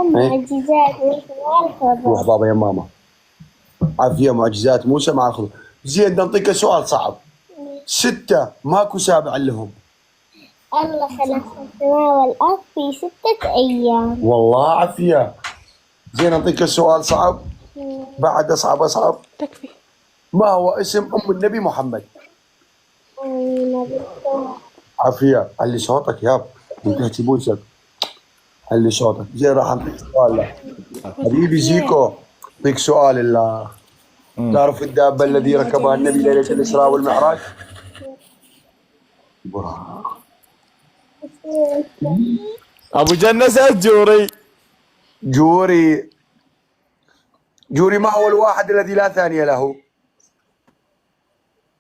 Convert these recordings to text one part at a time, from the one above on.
معجزات موسى مع الخضر. روح بابا يا ماما. عافية معجزات موسى مع الخضر. زين نعطيك سؤال صعب. 6 ماكو سابع لهم. الله خلق السماء والأرض في 6 أيام. والله عافية. زين نعطيك سؤال صعب بعد أصعب. تكفي. ما هو اسم أم النبي محمد؟ نبي عافية. علي صوتك ياب. انت تبوسك. علي صوتك. زين راح نعطيك سؤال. لا حبيبي زيكو اعطيك سؤال. الله تعرف الدابة الذي ركبها النبي ليلة الإسراء والمعراج؟ براق. ابو جنة الجوري. جوري ما هو الواحد الذي لا ثانية له؟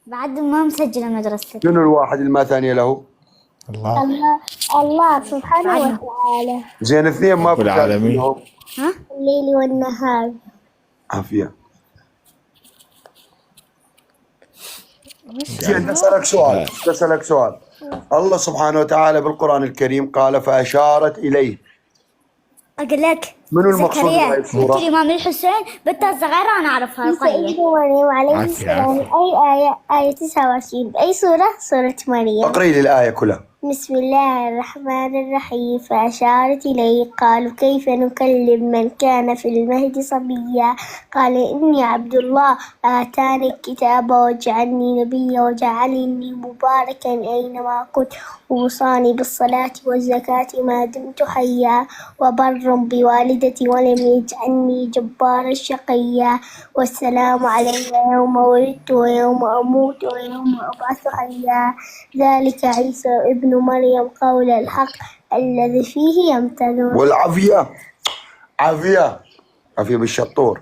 بعد ما مسجلة مدرستك. شنو الواحد اللي ما ثانية له؟ الله سبحانه وتعالى. زين 2 ما في العالمين. لهم. الليل والنهار. عافية. زين بسألك سؤال. الله سبحانه وتعالى بالقرآن الكريم قال فأشارت إليه. أقول لك منو المقصود بهاي السورة؟ الإمام الحسين بنت الصغيرة أنا أعرفها. سيدنا مريم عليه السلام. أي آية؟ آية 29. بأي سورة؟ سورة مريم. اقرأي لي الآية كلها. بسم الله الرحمن الرحيم. فأشارت إليه قالوا كيف نكلم من كان في المهد صبيا قال إني عبد الله آتاني الكتاب وجعلني نبيا وجعلني مباركا أينما كنت ووصاني بالصلاة والزكاة ما دمت حيا وبر بوالدتي ولم يجعلني جبارا شقيا والسلام علي يوم ولدت ويوم أموت ويوم أبعث حيا ذلك عيسى ابن مريم قول الحق الذي فيه يمترون. والعافية. عافية بالشطور.